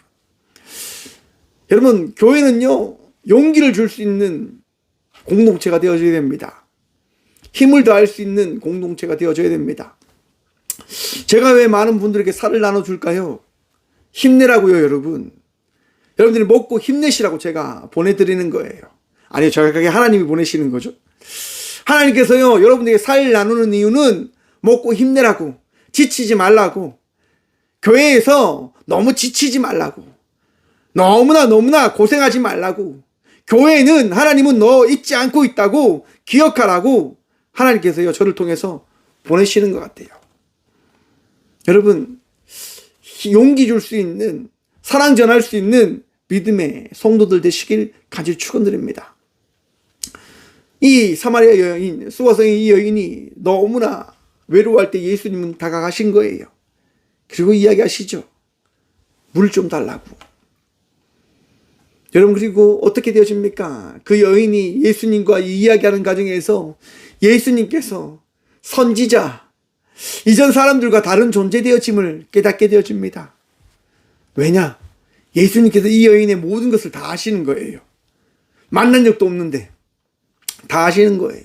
여러분, 교회는요, 용기를 줄 수 있는 공동체가 되어져야 됩니다. 힘을 더할 수 있는 공동체가 되어져야 됩니다. 제가 왜 많은 분들에게 살을 나눠줄까요? 힘내라고요, 여러분. 여러분들이 먹고 힘내시라고 제가 보내드리는 거예요. 아니요, 정확하게 하나님이 보내시는 거죠. 하나님께서요, 여러분들에게 살 나누는 이유는 먹고 힘내라고, 지치지 말라고, 교회에서 너무 지치지 말라고, 너무나 고생하지 말라고, 교회는 하나님은 너 잊지 않고 있다고 기억하라고 하나님께서요, 저를 통해서 보내시는 것 같아요. 여러분, 용기 줄 수 있는, 사랑 전할 수 있는 믿음의 성도들 되시길 간절히 축원드립니다. 이 사마리아 여인, 수가성의 이 여인이 너무나 외로워할 때 예수님은 다가가신 거예요. 그리고 이야기하시죠. 물 좀 달라고. 여러분, 그리고 어떻게 되어집니까? 그 여인이 예수님과 이야기하는 과정에서 예수님께서 선지자, 이전 사람들과 다른 존재 되어짐을 깨닫게 되어집니다. 왜냐? 예수님께서 이 여인의 모든 것을 다 아시는 거예요. 만난 적도 없는데 다 아시는 거예요.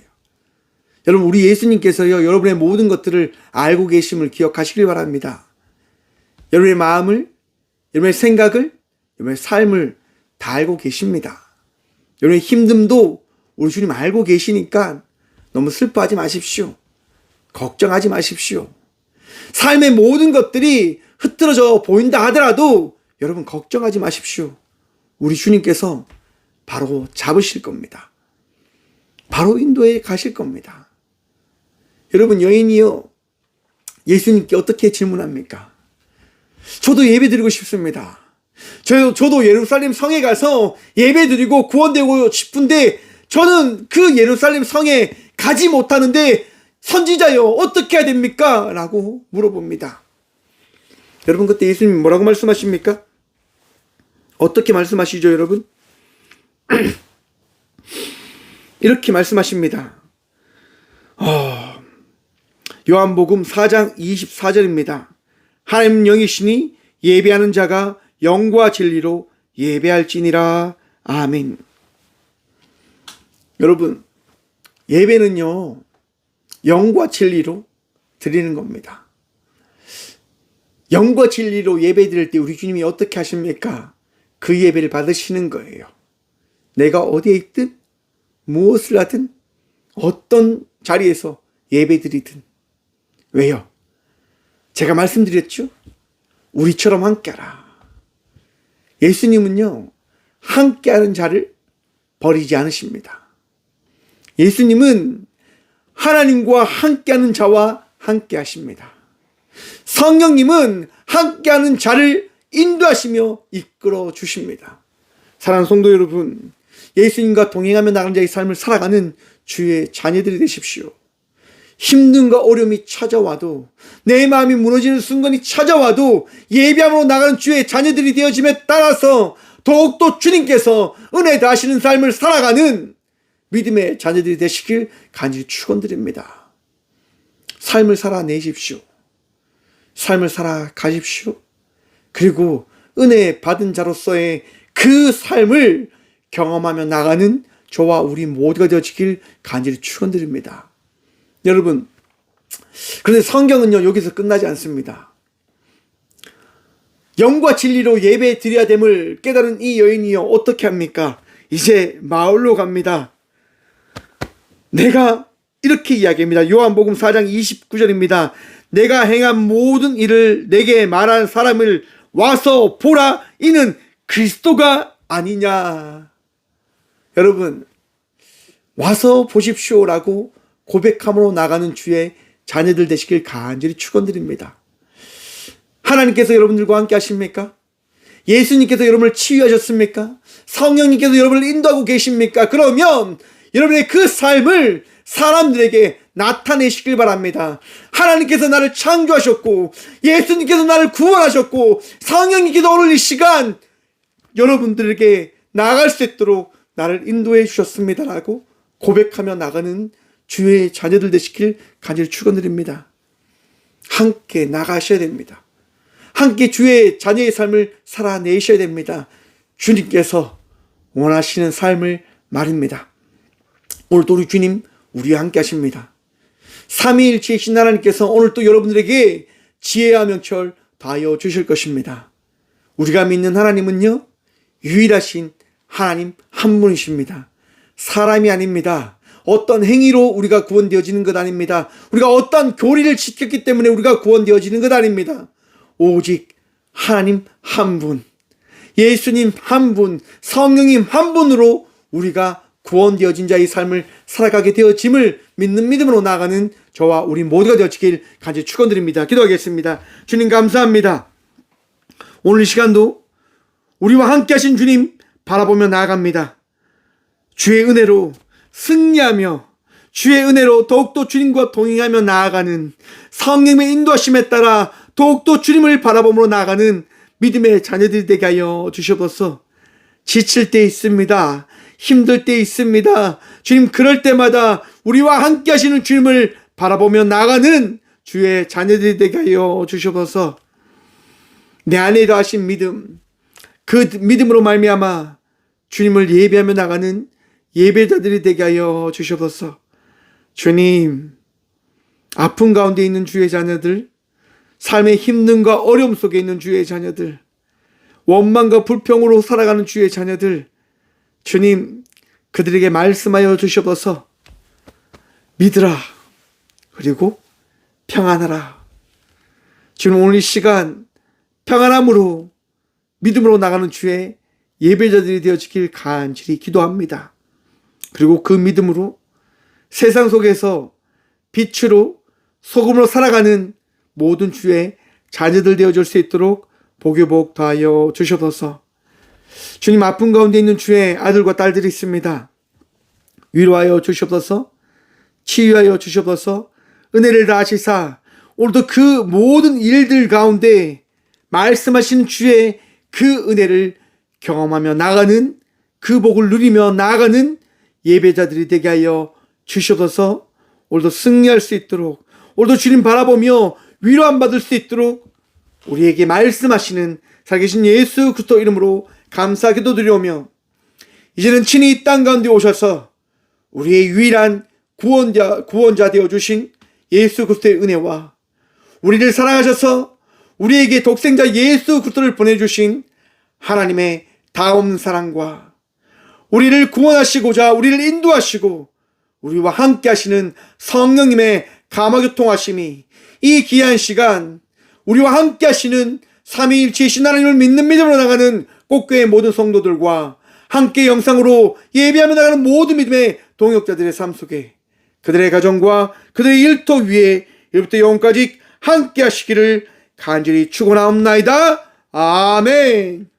여러분, 우리 예수님께서요, 여러분의 모든 것들을 알고 계심을 기억하시길 바랍니다. 여러분의 마음을, 여러분의 생각을, 여러분의 삶을 다 알고 계십니다. 여러분의 힘듦도 우리 주님 알고 계시니까 너무 슬퍼하지 마십시오. 걱정하지 마십시오. 삶의 모든 것들이 흐트러져 보인다 하더라도 여러분 걱정하지 마십시오. 우리 주님께서 바로 잡으실 겁니다. 바로 인도에 가실 겁니다. 여러분, 여인이요, 예수님께 어떻게 질문합니까? 저도 예배 드리고 싶습니다. 저도 예루살렘 성에 가서 예배 드리고 구원되고 싶은데 저는 그 예루살렘 성에 가지 못하는데 선지자요, 어떻게 해야 됩니까? 라고 물어봅니다. 여러분, 그때 예수님 뭐라고 말씀하십니까? 어떻게 말씀하시죠, 여러분? 이렇게 말씀하십니다. 요한복음 4장 24절입니다. 하나님 영이시니 예배하는 자가 영과 진리로 예배할지니라. 아멘. 여러분, 예배는요, 영과 진리로 드리는 겁니다. 영과 진리로 예배 드릴 때 우리 주님이 어떻게 하십니까? 그 예배를 받으시는 거예요. 내가 어디에 있든 무엇을 하든 어떤 자리에서 예배 드리든. 왜요? 제가 말씀드렸죠? 우리처럼 함께하라. 예수님은요, 함께하는 자를 버리지 않으십니다. 예수님은 하나님과 함께하는 자와 함께하십니다. 성령님은 함께하는 자를 인도하시며 이끌어 주십니다. 사랑하는 성도 여러분, 예수님과 동행하며 나가는 자의 삶을 살아가는 주의 자녀들이 되십시오. 힘듦과 어려움이 찾아와도, 내 마음이 무너지는 순간이 찾아와도 예배함으로 나가는 주의 자녀들이 되어짐에 따라서 더욱더 주님께서 은혜 다하시는 삶을 살아가는 믿음의 자녀들이 되시길 간절히 축원드립니다. 삶을 살아내십시오. 삶을 살아가십시오. 그리고 은혜 받은 자로서의 그 삶을 경험하며 나가는 저와 우리 모두가 되어지길 간절히 축원드립니다. 여러분, 그런데 성경은요, 여기서 끝나지 않습니다. 영과 진리로 예배 드려야 됨을 깨달은 이 여인이요, 어떻게 합니까? 이제 마을로 갑니다. 내가 이렇게 이야기합니다. 요한복음 4장 29절입니다. 내가 행한 모든 일을 내게 말한 사람을 와서 보라, 이는 그리스도가 아니냐. 여러분, 와서 보십시오라고 고백함으로 나가는 주의 자녀들 되시길 간절히 축원드립니다. 하나님께서 여러분들과 함께 하십니까? 예수님께서 여러분을 치유하셨습니까? 성령님께서 여러분을 인도하고 계십니까? 그러면 여러분의 그 삶을 사람들에게 나타내시길 바랍니다. 하나님께서 나를 창조하셨고, 예수님께서 나를 구원하셨고, 성령님께서 오늘 이 시간 여러분들에게 나아갈 수 있도록 나를 인도해 주셨습니다라고 고백하며 나가는 주의 자녀들 되시길 간절히 축원드립니다. 함께 나가셔야 됩니다. 함께 주의 자녀의 삶을 살아내셔야 됩니다. 주님께서 원하시는 삶을 말입니다. 오늘도 우리 주님 우리와 함께 하십니다. 삼위일체이신 하나님께서 오늘 또 여러분들에게 지혜와 명철 다하여 주실 것입니다. 우리가 믿는 하나님은요, 유일하신 하나님 한 분이십니다. 사람이 아닙니다. 어떤 행위로 우리가 구원되어지는 것 아닙니다. 우리가 어떤 교리를 지켰기 때문에 우리가 구원되어지는 것 아닙니다. 오직 하나님 한 분, 예수님 한 분, 성령님 한 분으로 우리가 구원되어진 자의 삶을 살아가게 되어짐을 믿는 믿음으로 나아가는 저와 우리 모두가 되어지길 간절히 축원드립니다. 기도하겠습니다. 주님 감사합니다. 오늘 이 시간도 우리와 함께 하신 주님 바라보며 나아갑니다. 주의 은혜로 승리하며 주의 은혜로 더욱더 주님과 동행하며 나아가는, 성령의 인도하심에 따라 더욱더 주님을 바라보므로 나아가는 믿음의 자녀들이 되게 하여 주시옵소서. 지칠 때 있습니다. 힘들 때 있습니다. 주님, 그럴 때마다 우리와 함께 하시는 주님을 바라보며 나아가는 주의 자녀들이 되게 하여 주시옵소서. 내 안에 더하신 믿음, 그 믿음으로 말미암아 주님을 예배하며 나가는 예배자들이 되게 하여 주시옵소서. 주님, 아픔 가운데 있는 주의 자녀들, 삶의 힘듦과 어려움 속에 있는 주의 자녀들, 원망과 불평으로 살아가는 주의 자녀들, 주님 그들에게 말씀하여 주시옵소서. 믿으라, 그리고 평안하라. 주님 오늘 이 시간 평안함으로 믿음으로 나가는 주의 예배자들이 되어지길 간절히 기도합니다. 그리고 그 믿음으로 세상 속에서 빛으로 소금으로 살아가는 모든 주의 자녀들 되어줄 수 있도록 복유복 더하여 주시옵소서. 주님 아픈 가운데 있는 주의 아들과 딸들이 있습니다. 위로하여 주시옵소서. 치유하여 주시옵소서. 은혜를 다하시사 오늘도 그 모든 일들 가운데 말씀하신 주의 그 은혜를 경험하며 나가는, 그 복을 누리며 나아가는 예배자들이 되게 하여 주시옵소서. 오늘도 승리할 수 있도록, 오늘도 주님 바라보며 위로함 받을 수 있도록 우리에게 말씀하시는 살아계신 예수 그리스도 이름으로 감사 기도드리오며, 이제는 친히 이 땅 가운데 오셔서 우리의 유일한 구원자 되어주신 예수 그리스도의 은혜와 우리를 사랑하셔서 우리에게 독생자 예수 그리스도를 보내주신 하나님의 다없는 사랑과 우리를 구원하시고자 우리를 인도하시고 우리와 함께 하시는 성령님의 감화교통하심이 이 귀한 시간 우리와 함께 하시는 삼위일체이신 하나님을 믿는 믿음으로 나가는 꽃교회 모든 성도들과 함께 영상으로 예배하며 나가는 모든 믿음의 동역자들의 삶 속에 그들의 가정과 그들의 일터 위에 이제부터 영원까지 함께 하시기를 간절히 축원하옵나이다. 아멘.